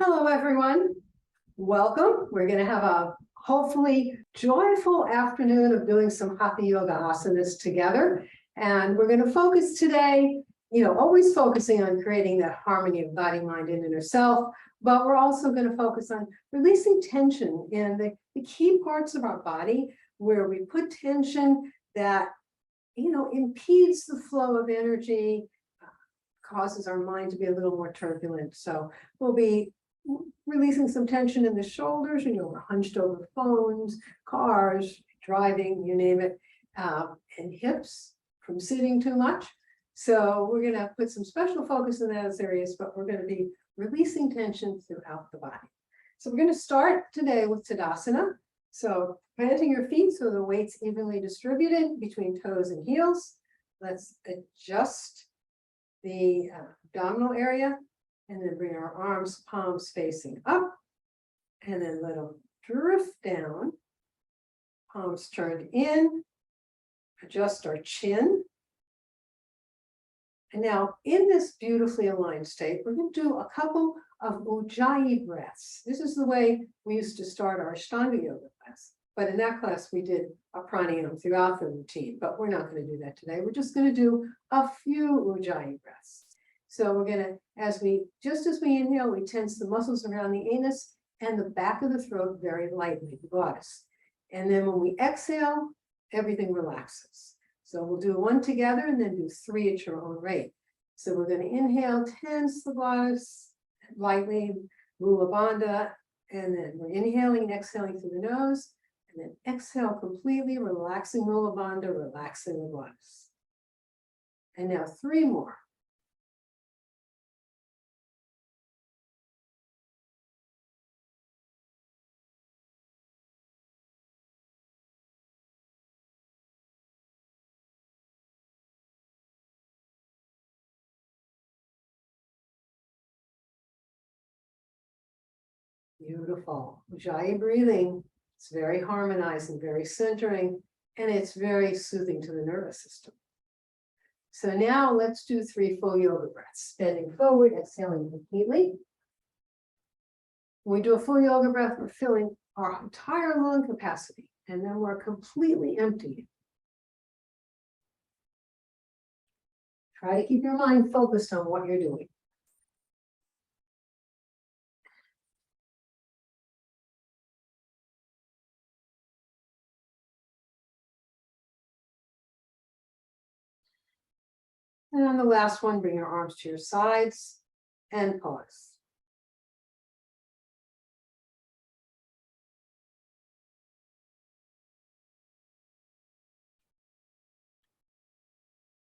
Hello, everyone. Welcome. We're going to have a hopefully joyful afternoon of doing some Hatha Yoga Asanas together. And we're going to focus today, always focusing on creating that harmony of body, mind, and inner self. But we're also going to focus on releasing tension in the key parts of our body where we put tension that, impedes the flow of energy, causes our mind to be a little more turbulent. So we'll be releasing some tension in the shoulders, we're hunched over phones, cars, driving, you name it, and hips from sitting too much. So we're going to put some special focus in those areas, but we're going to be releasing tension throughout the body. So we're going to start today with Tadasana. So planting your feet so the weight's evenly distributed between toes and heels. Let's adjust the abdominal area. And then bring our arms, palms facing up, and then let them drift down. Palms turned in, adjust our chin. And now in this beautifully aligned state, we're going to do a couple of Ujjayi breaths. This is the way we used to start our Ashtanga yoga class. But in that class, we did a pranayama throughout the routine, but we're not going to do that today. We're just going to do a few Ujjayi breaths. So we're going to, just as we inhale, we tense the muscles around the anus and the back of the throat very lightly, the glottis. And then when we exhale, everything relaxes. So we'll do one together and then do three at your own rate. So we're going to inhale, tense the glottis lightly, Mula Bandha, and then we're inhaling and exhaling through the nose, and then exhale completely, relaxing Mula Bandha, relaxing the glottis. And now three more. Beautiful. Ujjayi breathing. It's very harmonizing, very centering, and it's very soothing to the nervous system. So now let's do three full yoga breaths. Bending forward, exhaling completely. When we do a full yoga breath, we're filling our entire lung capacity, and then we're completely emptying. Try to keep your mind focused on what you're doing. And on the last one, bring your arms to your sides and pause.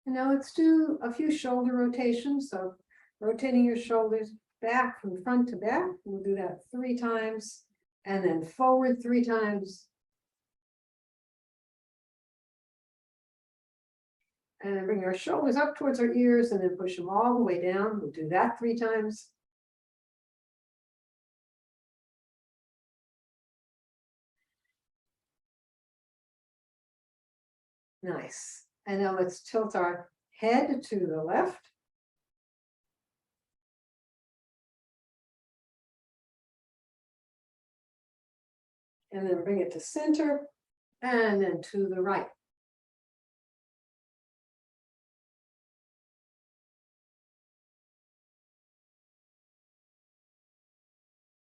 And now let's do a few shoulder rotations. So rotating your shoulders back from front to back. We'll do that 3 times, and then forward 3 times. And then bring our shoulders up towards our ears and then push them all the way down. We'll do that 3 times. Nice. And now let's tilt our head to the left. And then bring it to center and then to the right.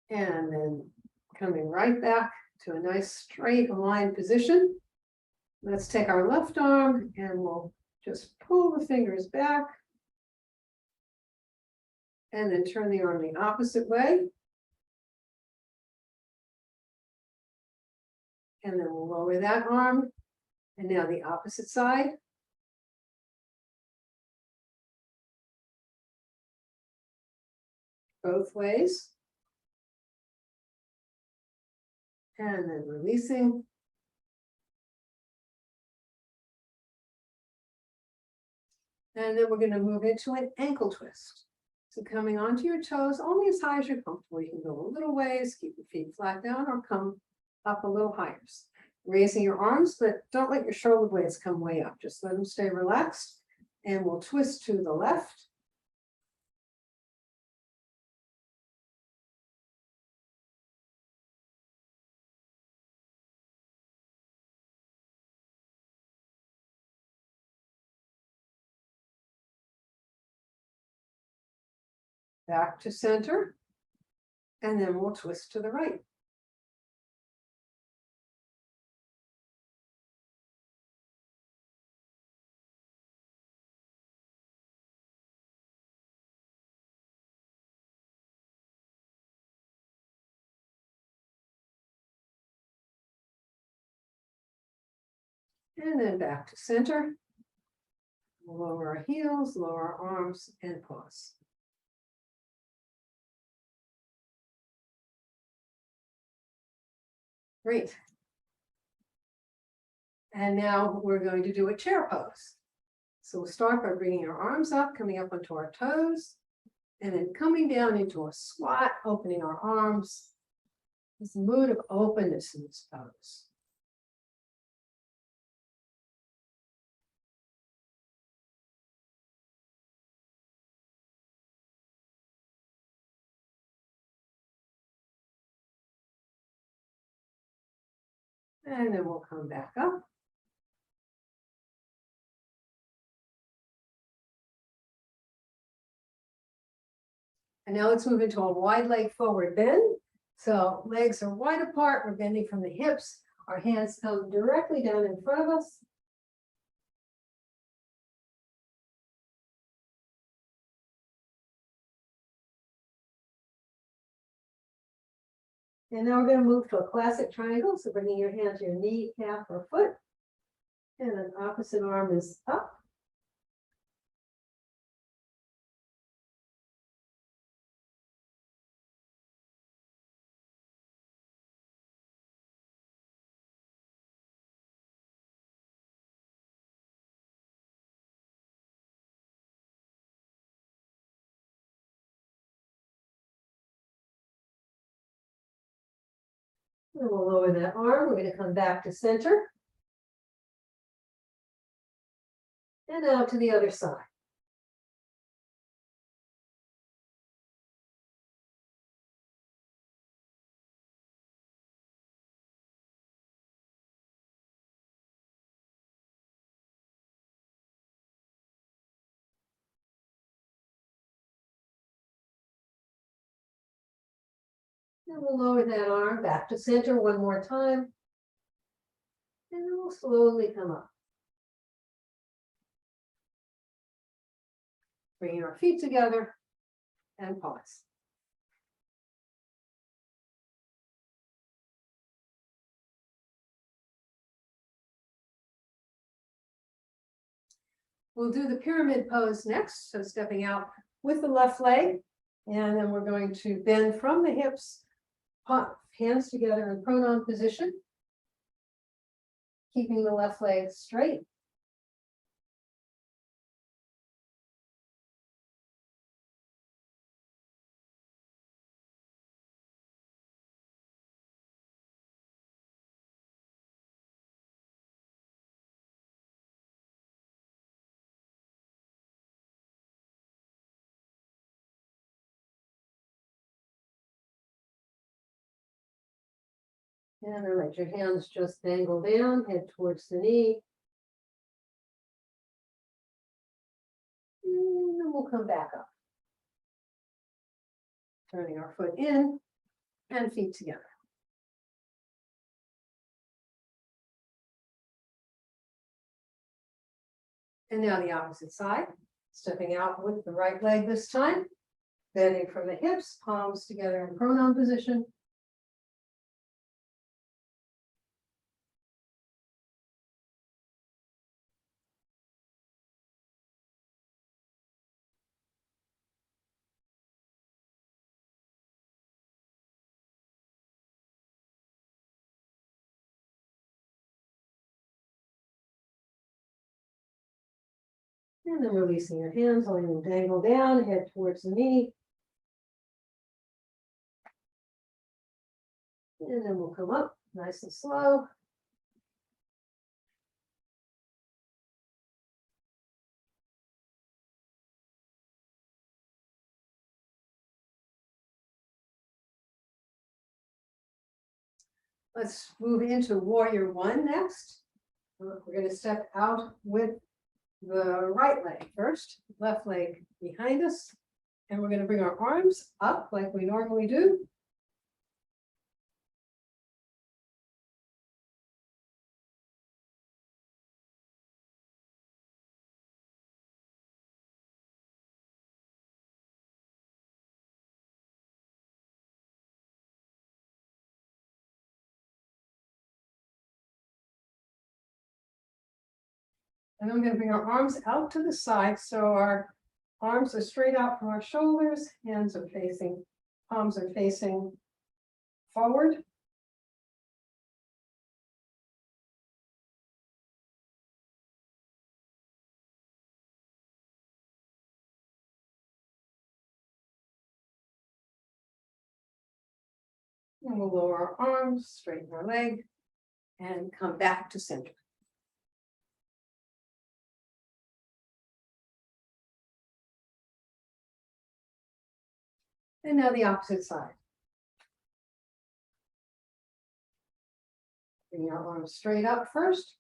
And then coming right back to a nice straight aligned position. Let's take our left arm and we'll just pull the fingers back. And then turn the arm the opposite way. And then we'll lower that arm. And now the opposite side. Both ways. And then releasing. And then we're going to move into an ankle twist. So coming onto your toes, only as high as you're comfortable. You can go a little ways, keep your feet flat down, or come up a little higher. Raising your arms, but don't let your shoulder blades come way up. Just let them stay relaxed. And we'll twist to the left. back to center, and then we'll twist to the right. And then back to center. Lower our heels, lower our arms, and pause. Great. And now we're going to do a chair pose. So we'll start by bringing our arms up, coming up onto our toes, and then coming down into a squat, opening our arms. This mood of openness in this pose. And then we'll come back up. And now let's move into a wide leg forward bend. So legs are wide apart, we're bending from the hips. Our hands come directly down in front of us. And now we're going to move to a classic triangle. So bringing your hand to your knee, calf, or foot. And an opposite arm is up. And we'll lower that arm. We're going to come back to center. And out to the other side. And we'll lower that arm back to center one more time. And then we'll slowly come up. Bringing our feet together and pause. We'll do the pyramid pose next. So stepping out with the left leg, and then we're going to bend from the hips, hands together in pronon position, keeping the left leg straight. And then let your hands just dangle down, head towards the knee. And then we'll come back up. Turning our foot in and feet together. And now the opposite side, stepping out with the right leg this time, bending from the hips, palms together in pronon position. And then releasing your hands, letting them dangle down, head towards the knee. And then we'll come up nice and slow. Let's move into warrior one next. We're going to step out with the right leg first, left leg behind us. And we're going to bring our arms up like we normally do. And then we're going to bring our arms out to the side. So our arms are straight out from our shoulders, hands are facing, palms are facing forward. And we'll lower our arms, straighten our leg, and come back to center. And now the opposite side. Bring our arms straight up first.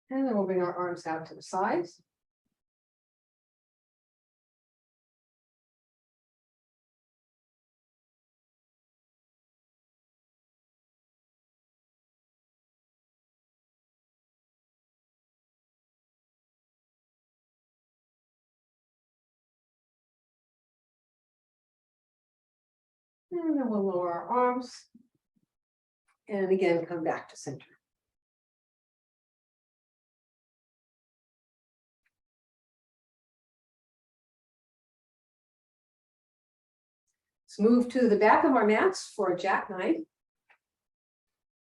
And then we'll bring our arms out to the sides. And then we'll lower our arms. And again, come back to center. Let's move to the back of our mats for a jackknife.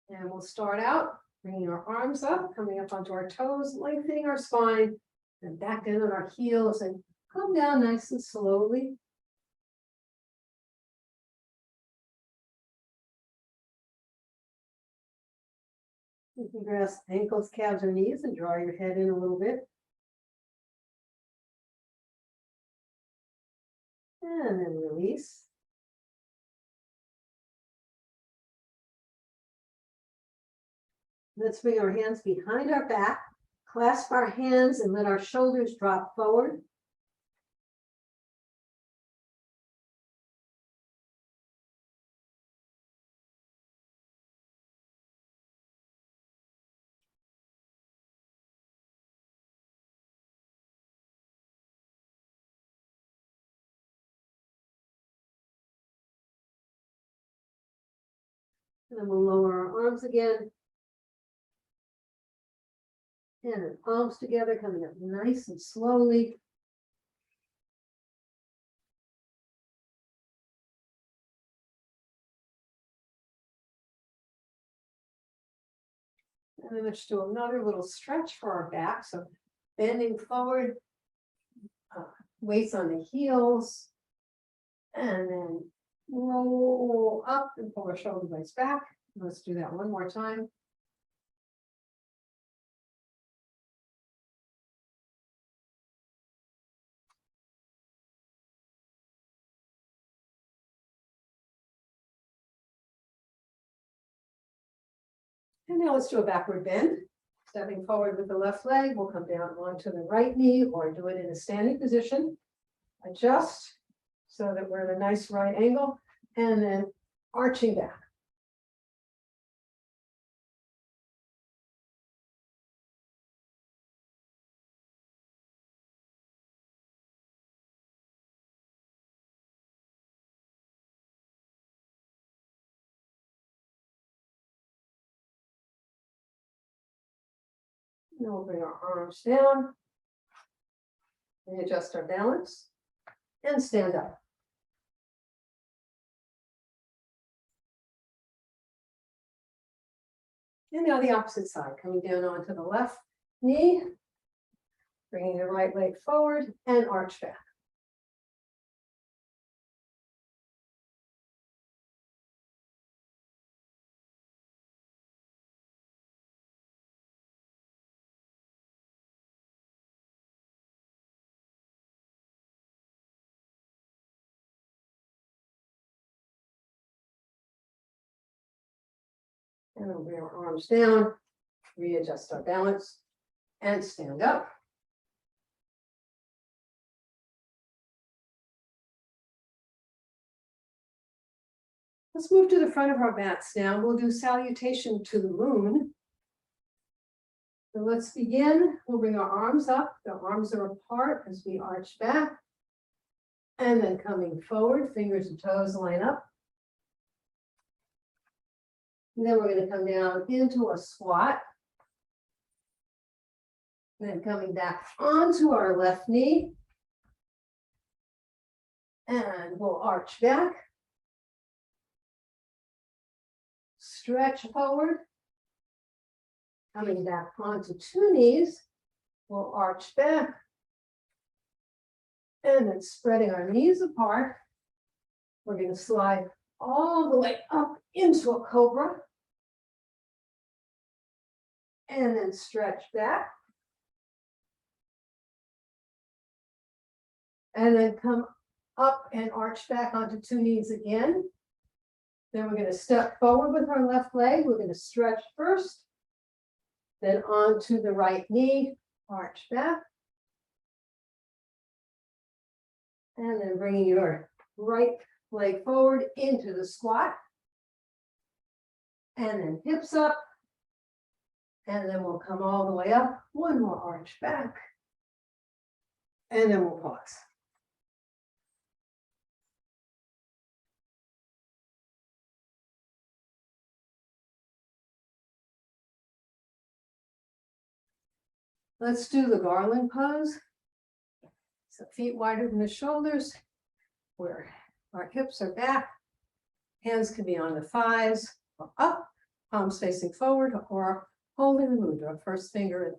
And we'll start out bringing our arms up, coming up onto our toes, lengthening our spine, and back down on our heels and come down nice and slowly. You can grasp ankles, calves, or knees and draw your head in a little bit. And then release. Let's bring our hands behind our back, clasp our hands and let our shoulders drop forward. And then we'll lower our arms again. And then palms together, coming up nice and slowly. And then let's do another little stretch for our back. So bending forward, weights on the heels, and then roll up and pull our shoulder blades back. Let's do that one more time. And now let's do a backward bend. Stepping forward with the left leg, we'll come down onto the right knee or do it in a standing position. Adjust so that we're at a nice right angle, and then arching back. Then we'll bring our arms down and adjust our balance and stand up. And now the opposite side, coming down onto the left knee, bringing the right leg forward and arch back. And we'll bring our arms down, readjust our balance, and stand up. Let's move to the front of our mats now. We'll do salutation to the moon. So let's begin. We'll bring our arms up. The arms are apart as we arch back. And then coming forward, fingers and toes line up. And then we're going to come down into a squat. And then coming back onto our left knee. And we'll arch back. Stretch forward. Coming back onto two knees. We'll arch back. And then spreading our knees apart. We're going to slide all the way up into a cobra. And then stretch back. And then come up and arch back onto two knees again. Then we're going to step forward with our left leg. We're going to stretch first. Then onto the right knee, arch back. And then bringing your right leg forward into the squat. And then hips up. And then we'll come all the way up. One more arch back. And then we'll pause. Let's do the garland pose. So feet wider than the shoulders, where our hips are back. Hands can be on the thighs or up, palms facing forward, or holding the mudra, first finger in.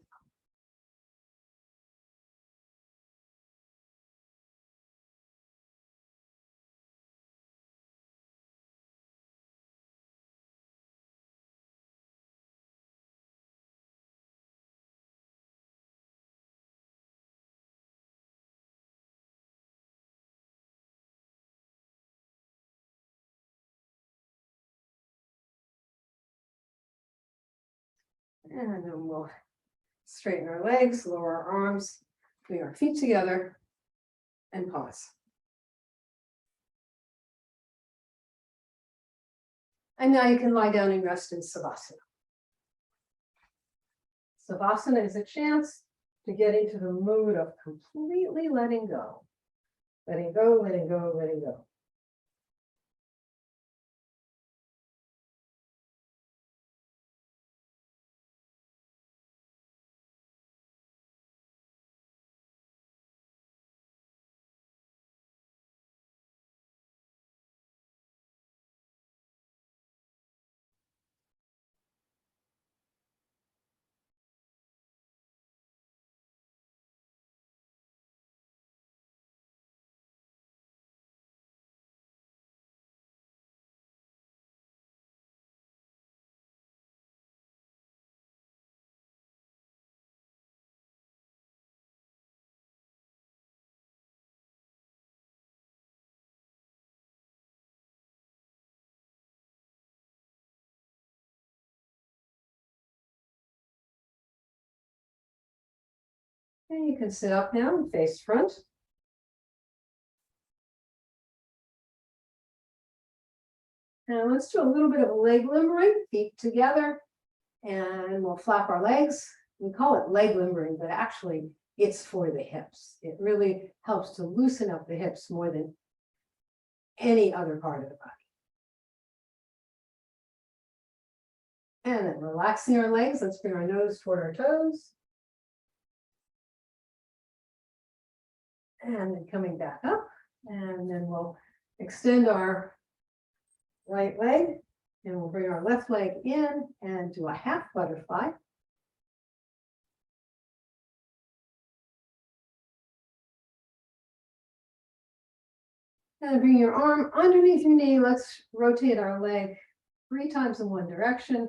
And then we'll straighten our legs, lower our arms, bring our feet together, and pause. And now you can lie down and rest in Savasana. Savasana is a chance to get into the mood of completely letting go. Letting go, letting go, letting go. And you can sit up now and face front. Now let's do a little bit of leg limbering, feet together, and we'll flap our legs. We call it leg limbering, but actually it's for the hips. It really helps to loosen up the hips more than any other part of the body. And then relaxing our legs, let's bring our nose toward our toes. And then coming back up, and then we'll extend our right leg, and we'll bring our left leg in and do a half butterfly. And bring your arm underneath your knee. Let's rotate our leg 3 times in one direction,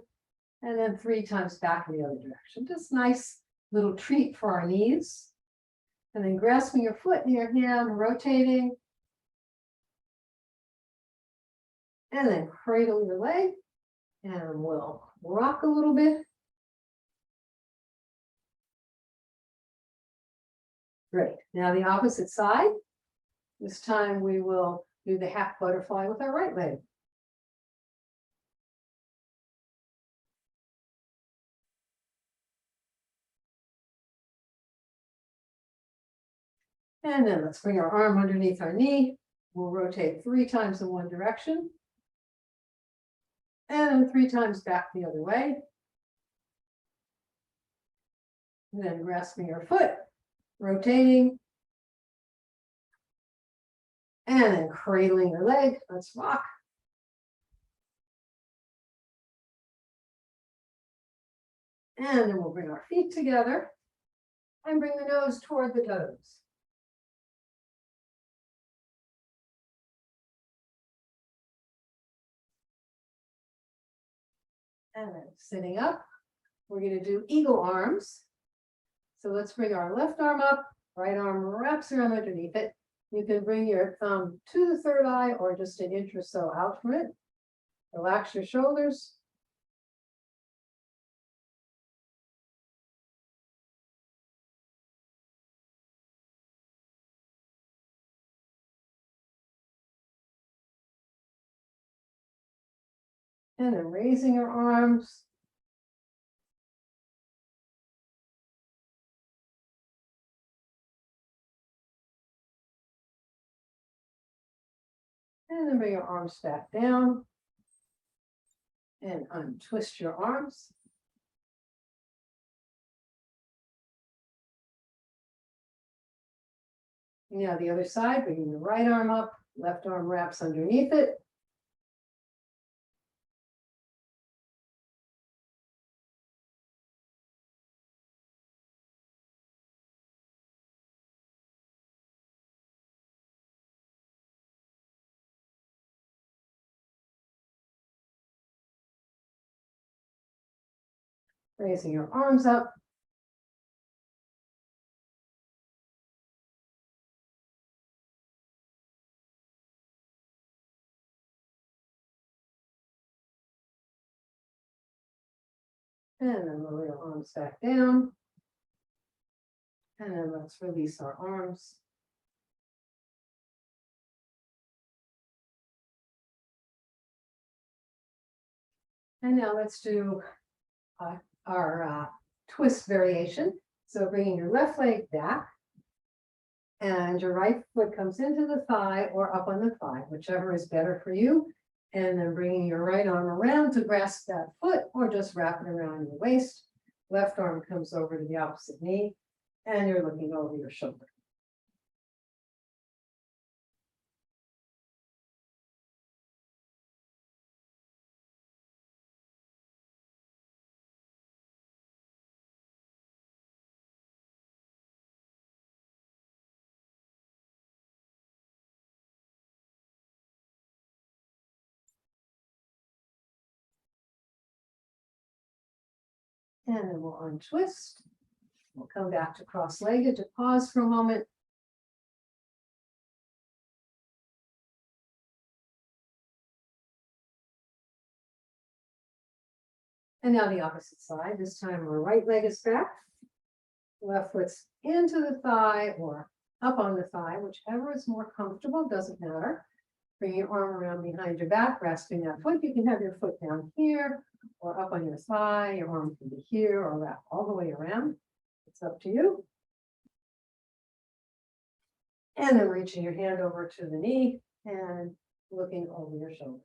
and then 3 times back in the other direction. Just nice little treat for our knees. And then grasping your foot in your hand, rotating. And then cradle your leg. And we'll rock a little bit. Great. Now the opposite side. This time we will do the half butterfly with our right leg. And then let's bring our arm underneath our knee. We'll rotate 3 times in one direction. And 3 times back the other way. And then grasping your foot, rotating. And then cradling your leg. Let's rock. And then we'll bring our feet together and bring the nose toward the toes. And then sitting up, we're going to do eagle arms. So let's bring our left arm up, right arm wraps around underneath it. You can bring your thumb to the third eye or just an inch or so out from it. Relax your shoulders. And then raising your arms. And then bring your arms back down. And untwist your arms. Now the other side, bringing the right arm up, left arm wraps underneath it. Raising your arms up. And then lower your arms back down. And then let's release our arms. And now let's do our twist variation. So bringing your left leg back and your right foot comes into the thigh or up on the thigh, whichever is better for you. And then bringing your right arm around to grasp that foot or just wrap it around your waist. Left arm comes over to the opposite knee and you're looking over your shoulder. And then we'll untwist. We'll come back to cross-legged to pause for a moment. And now the opposite side. This time our right leg is back. Left foot's into the thigh or up on the thigh, whichever is more comfortable, doesn't matter. Bring your arm around behind your back, resting that foot. You can have your foot down here or up on your thigh. Your arm can be here or wrap all the way around. It's up to you. And then reaching your hand over to the knee and looking over your shoulder.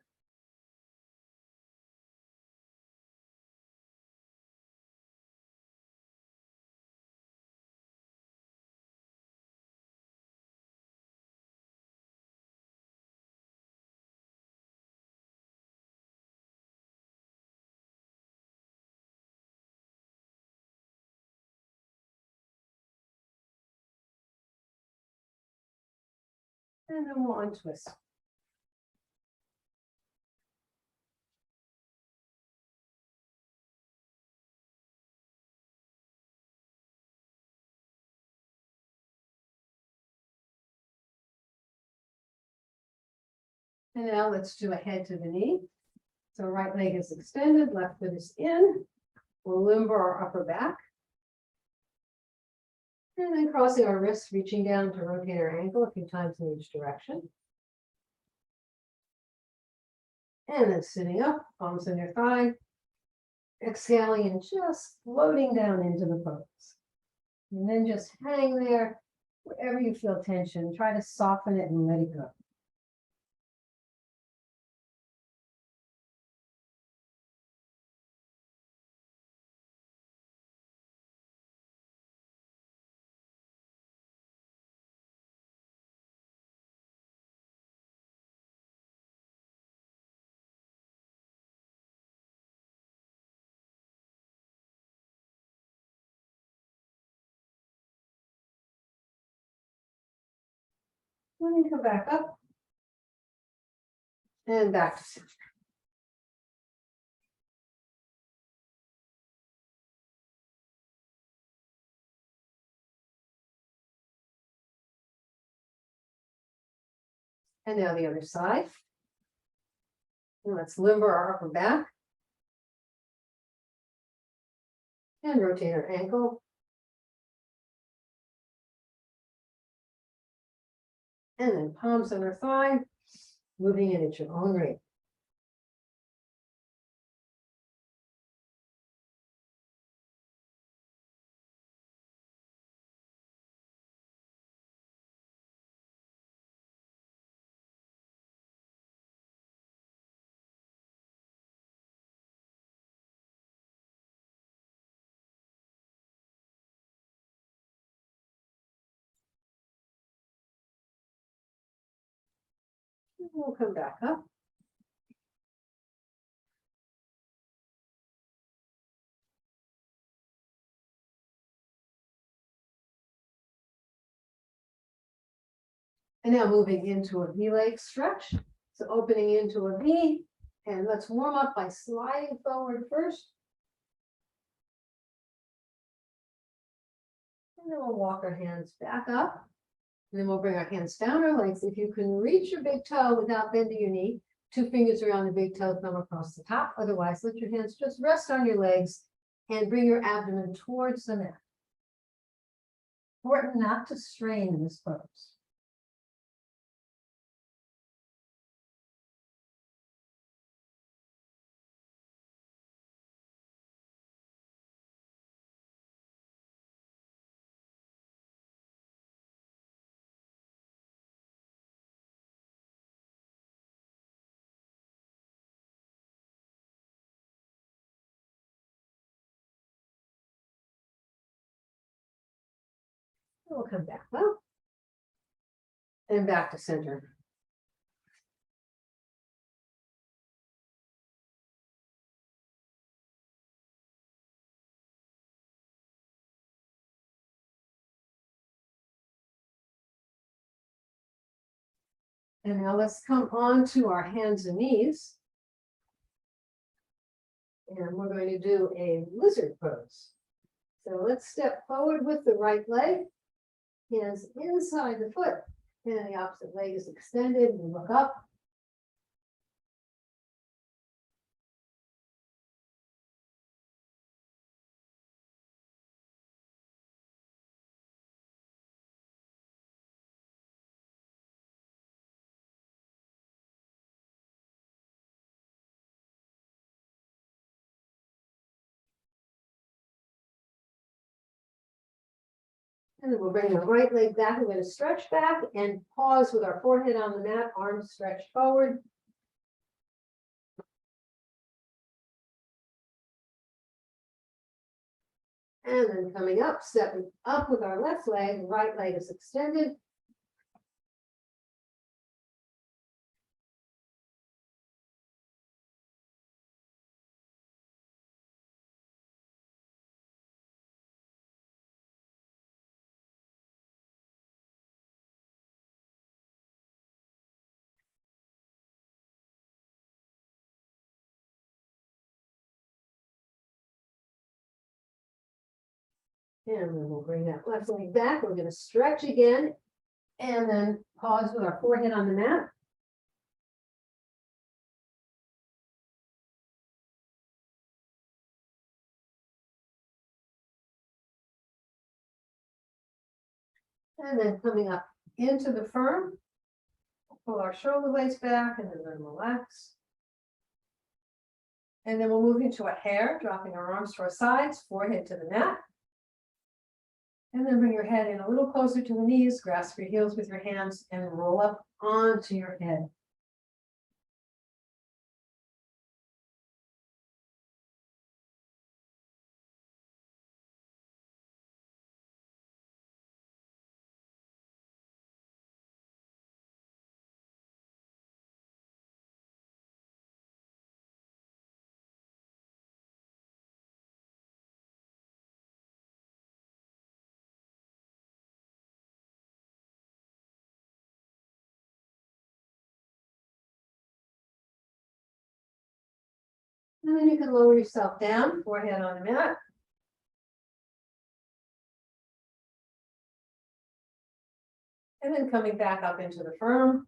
And then we'll untwist. And now let's do a head to the knee. So right leg is extended, left foot is in. We'll limber our upper back. And then crossing our wrists, reaching down to rotate our ankle a few times in each direction. And then sitting up, palms on your thigh. Exhaling and just floating down into the pose. And then just hang there wherever you feel tension. Try to soften it and let it go. And then come back up. And back to center. And now the other side. And let's limber our upper back. And rotate our ankle. And then palms on our thigh, moving in at your own rate. And we'll come back up. And now moving into a V-leg stretch. So opening into a V, and let's warm up by sliding forward first. And then we'll walk our hands back up. And then we'll bring our hands down our legs. If you can reach your big toe without bending your knee, 2 fingers around the big toe, thumb across the top. Otherwise, let your hands just rest on your legs and bring your abdomen towards the mat. Important not to strain in this pose. We'll come back up and back to center. And now let's come on to our hands and knees. And we're going to do a lizard pose. So let's step forward with the right leg, hands inside the foot, and the opposite leg is extended, and look up. And then we'll bring the right leg back. We're going to stretch back and pause with our forehead on the mat, arms stretched forward. And then coming up, stepping up with our left leg, right leg is extended. And then we'll bring that left leg back. We're going to stretch again and then pause with our forehead on the mat. And then coming up into the firm, pull our shoulder blades back and then relax. And then we'll move into a hare, dropping our arms to our sides, forehead to the mat. And then bring your head in a little closer to the knees, grasp your heels with your hands and roll up onto your head. And then you can lower yourself down, forehead on the mat. And then coming back up into the firm.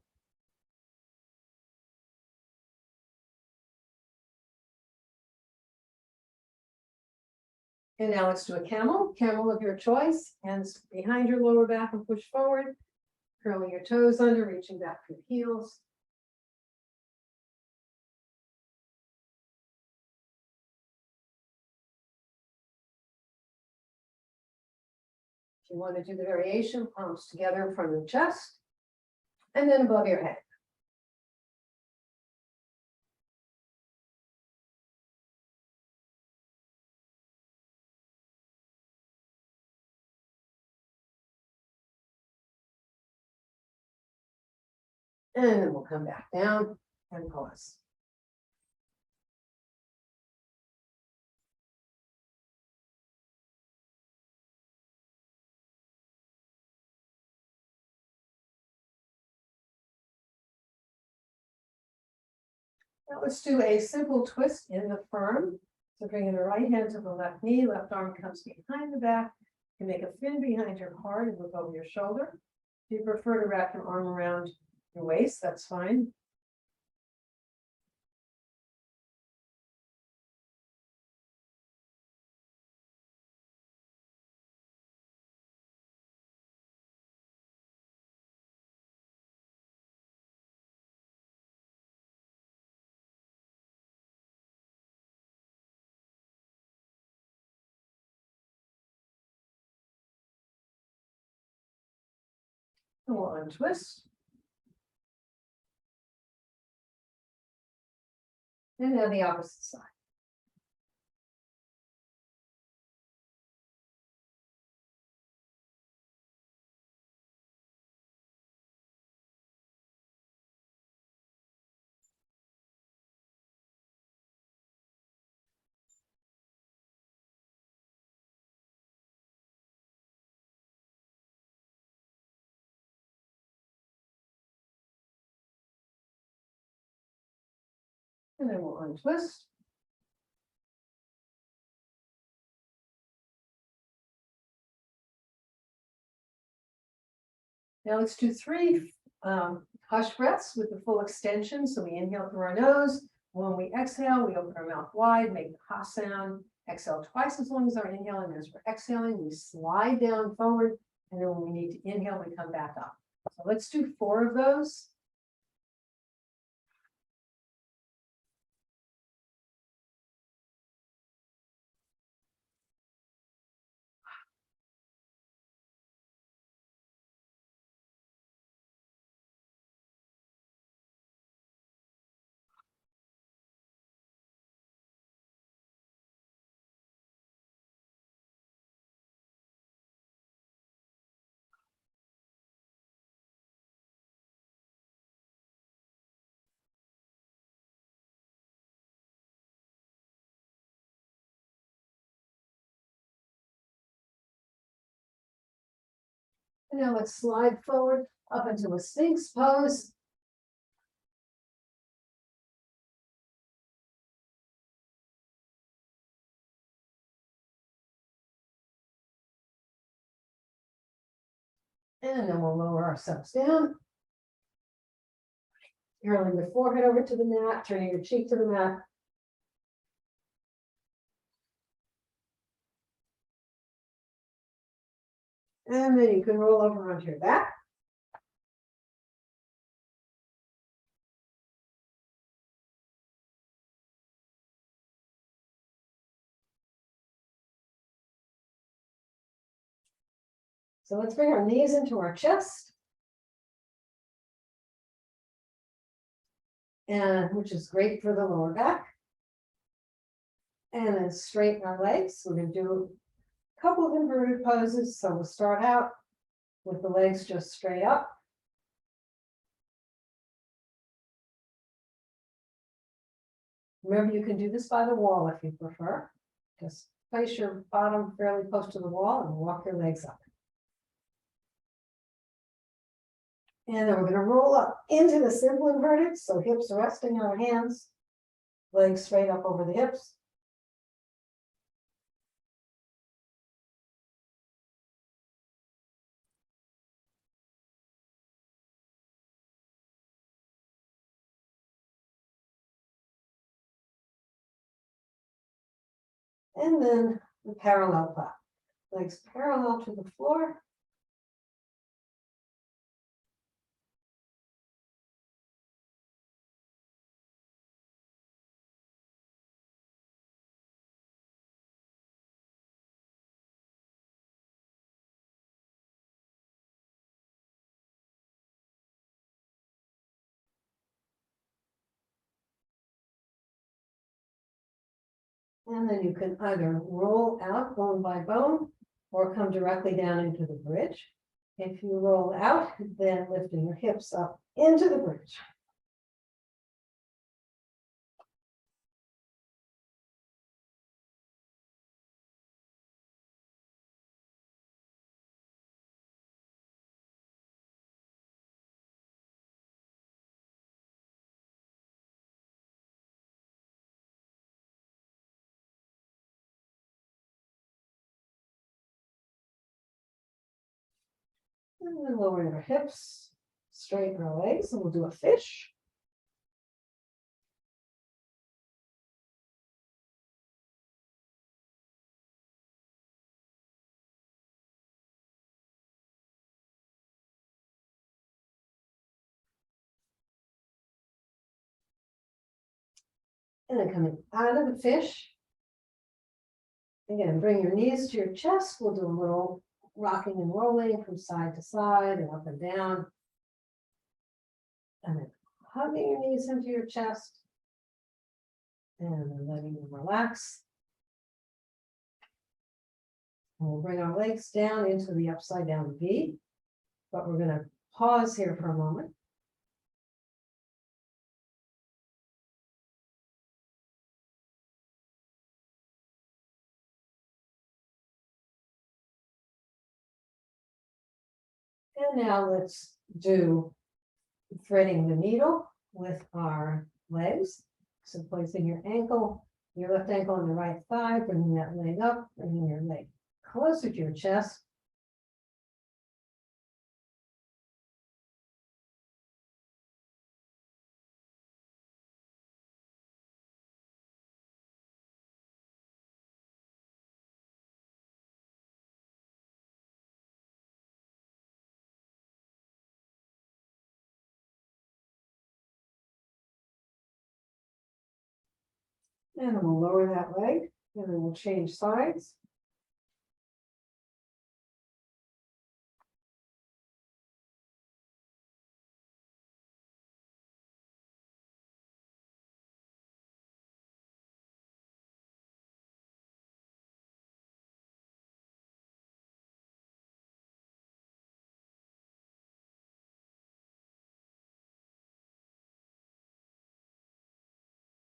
And now let's do a camel of your choice, hands behind your lower back and push forward, curling your toes under, reaching back for the heels. If you want to do the variation, palms together in front of the chest, and then above your head. And then we'll come back down and pause. Now let's do a simple twist in the firm. So bringing the right hand to the left knee, left arm comes behind the back. You can make a fin behind your heart and look over your shoulder. If you prefer to wrap your arm around your waist, that's fine. And we'll untwist. And now the opposite side. And then we'll untwist. Now let's do 3 hush breaths with the full extension. So we inhale through our nose. When we exhale, we open our mouth wide, make the ha sound. Exhale twice as long as our inhale, and as we're exhaling, we slide down forward. And then when we need to inhale, we come back up. So let's do 4 of those. And now let's slide forward up into a Sphinx pose. And then we'll lower ourselves down. Curling your forehead over to the mat, turning your cheek to the mat. And then you can roll over onto your back. So let's bring our knees into our chest. And which is great for the lower back. And then straighten our legs. We're going to do a couple of inverted poses. So we'll start out with the legs just straight up. Remember, you can do this by the wall if you prefer. Just place your bottom fairly close to the wall and walk your legs up. And then we're going to roll up into the simple inverted. So hips resting on our hands, legs straight up over the hips. And then the parallel clap. Legs parallel to the floor. And then you can either roll out bone by bone or come directly down into the bridge. If you roll out, then lifting your hips up into the bridge. And then lower your hips, straighten our legs, and we'll do a fish. And then coming out of the fish. Again, bring your knees to your chest. We'll do a little rocking and rolling from side to side and up and down. And then hugging your knees into your chest. And then letting them relax. And we'll bring our legs down into the upside down V. But we're going to pause here for a moment. And now let's do threading the needle with our legs. So placing your left ankle on the right thigh, bringing that leg up, bringing your leg closer to your chest. And then we'll lower that leg, and then we'll change sides.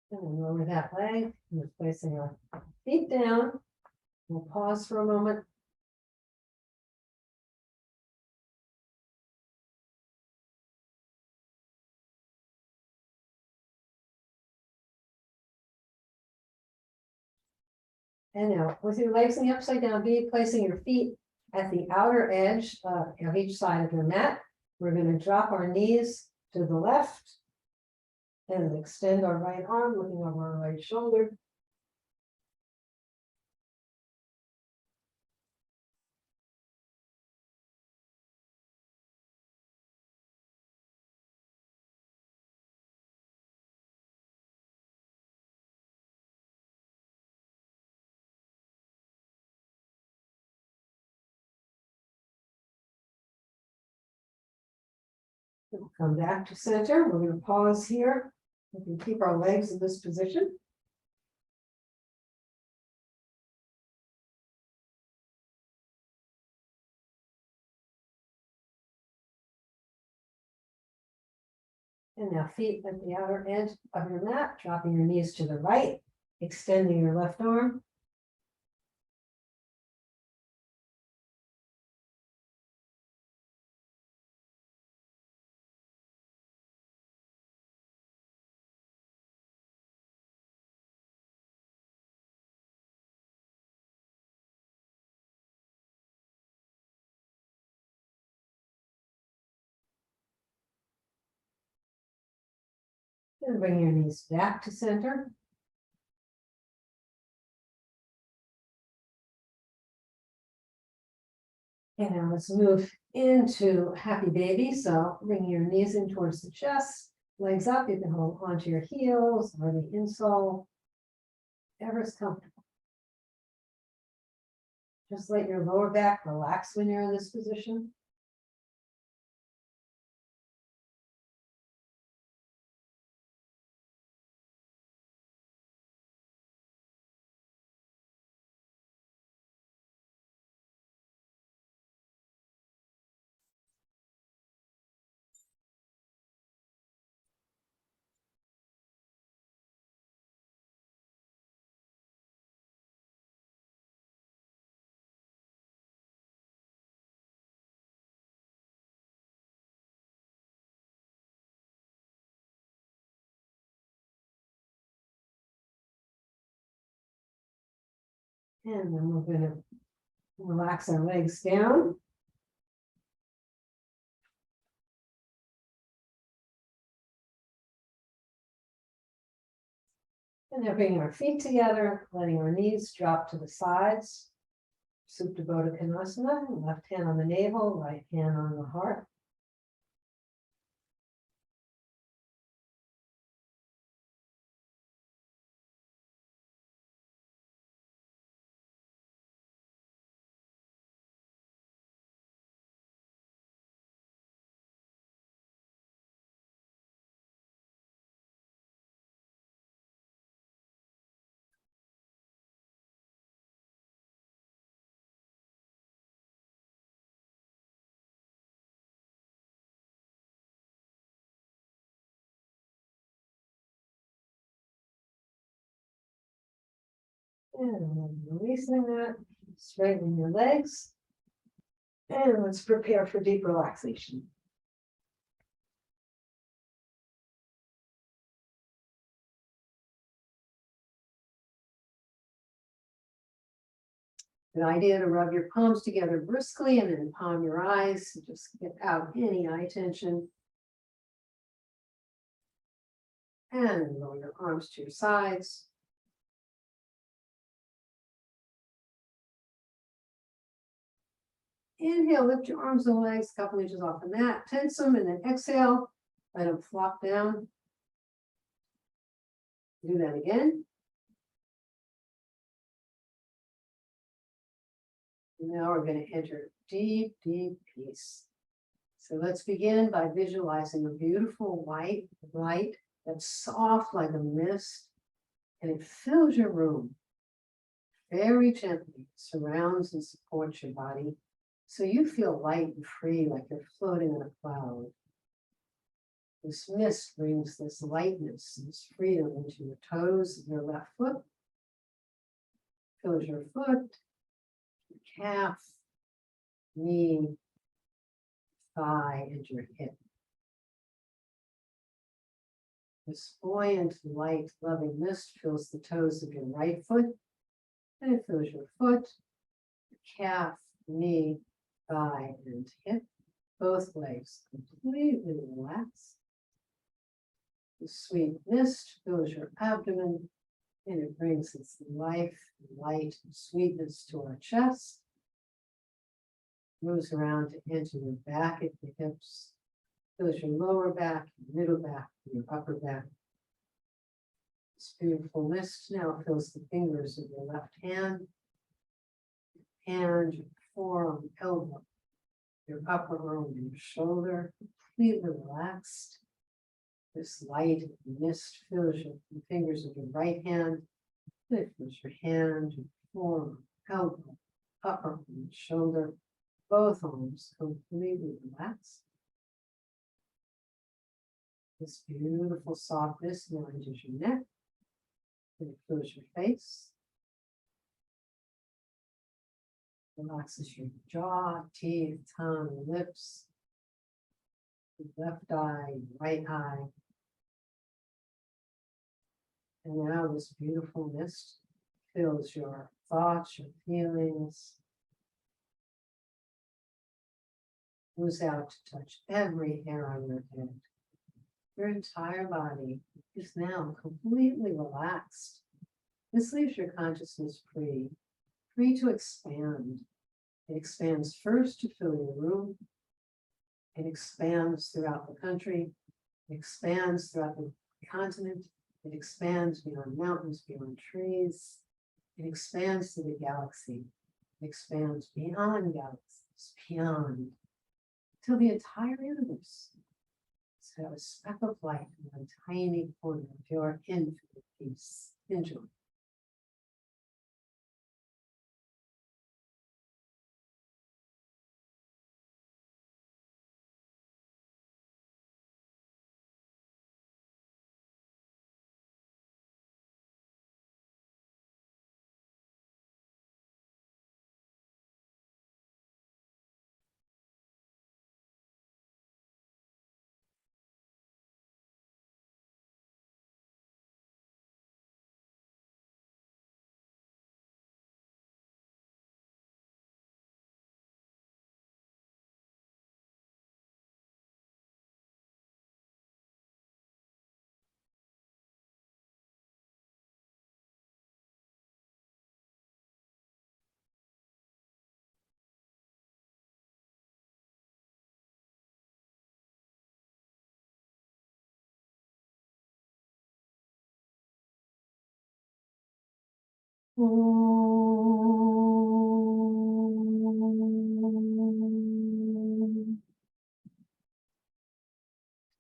And then lower that leg, and we're placing our feet down. We'll pause for a moment. And now with your legs in the upside down V, placing your feet at the outer edge of each side of your mat. We're going to drop our knees to the left and extend our right arm, looking over our right shoulder. We'll come back to center. We're going to pause here. We can keep our legs in this position. And now feet at the outer edge of your mat, dropping your knees to the right, extending your left arm. And bring your knees back to center. And now let's move into happy baby. So bring your knees in towards the chest, legs up. You can hold onto your heels or the insole, whatever's comfortable. Just let your lower back relax when you're in this position. And then we're going to relax our legs down. And then bringing our feet together, letting our knees drop to the sides. Supta Baddha Konasana, left hand on the navel, right hand on the heart. And then releasing that, straighten your legs. And let's prepare for deep relaxation. An idea to rub your palms together briskly and then palm your eyes. Just get out any eye tension. And roll your arms to your sides. Inhale, lift your arms and legs a couple inches off the mat, tense them, and then exhale, let them flop down. Do that again. Now we're going to enter deep, deep peace. So let's begin by visualizing a beautiful white light that's soft like a mist, and it fills your room very gently, surrounds and supports your body. So you feel light and free, like you're floating in a cloud. This mist brings this lightness, this freedom into your toes of your left foot. Fills your foot, your calf, knee, thigh, and your hip. This buoyant, light, loving mist fills the toes of your right foot, and it fills your foot, your calf, knee, thigh, and hip. Both legs completely relaxed. The sweet mist fills your abdomen, and it brings its life, light, and sweetness to our chest. Moves around to enter your back at the hips. Fills your lower back, your middle back, and your upper back. This beautiful mist now fills the fingers of your left hand, your forearm, elbow, your upper arm, and your shoulder, completely relaxed. This light mist fills your fingers of your right hand, it fills your hand, your forearm, elbow, upper arm, shoulder, both arms completely relaxed. This beautiful softness now enters your neck, and it fills your face. Relaxes your jaw, teeth, tongue, lips, your left eye, your right eye. And now this beautiful mist fills your thoughts, your feelings. Moves out to touch every hair on your head. Your entire body is now completely relaxed. This leaves your consciousness free to expand. It expands first to fill your room. It expands throughout the country. It expands throughout the continent. It expands beyond mountains, beyond trees. It expands to the galaxy. It expands beyond galaxies, beyond, till the entire universe. So a speck of light in one tiny corner of your infinite peace. Enjoy.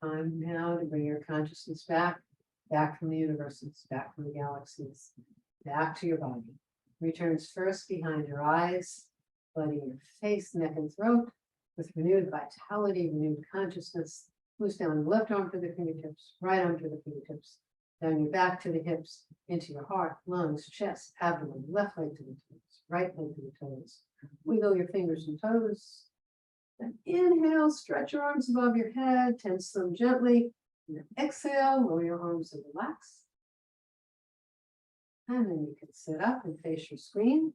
Time now to bring your consciousness back from the universes, back from the galaxies, back to your body. Returns first behind your eyes, flooding your face, neck, and throat with renewed vitality, renewed consciousness. Moves down the left arm to the fingertips, right arm to the fingertips, down your back to the hips, into your heart, lungs, chest, abdomen, left leg to the toes, right leg to the toes. Wiggle your fingers and toes. Then inhale, stretch your arms above your head, tense them gently. And then exhale, lower your arms and relax. And then you can sit up and face your screen.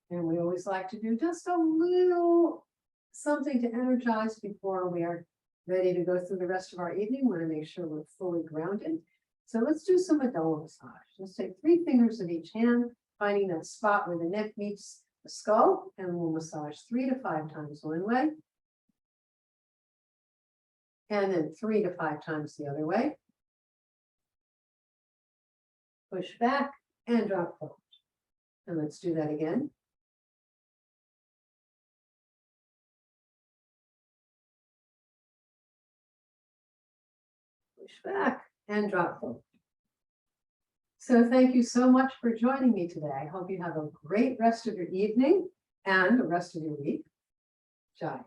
And we always like to do just a little something to energize before we are ready to go through the rest of our evening. We want to make sure we're fully grounded. So let's do some abdominal massage. Let's take 3 fingers of each hand, finding that spot where the neck meets the skull, and we'll massage 3 to 5 times one way. And then 3 to 5 times the other way. Push back and drop forward. And let's do that again. Push back and drop forward. So thank you so much for joining me today. I hope you have a great rest of your evening and the rest of your week. Jai.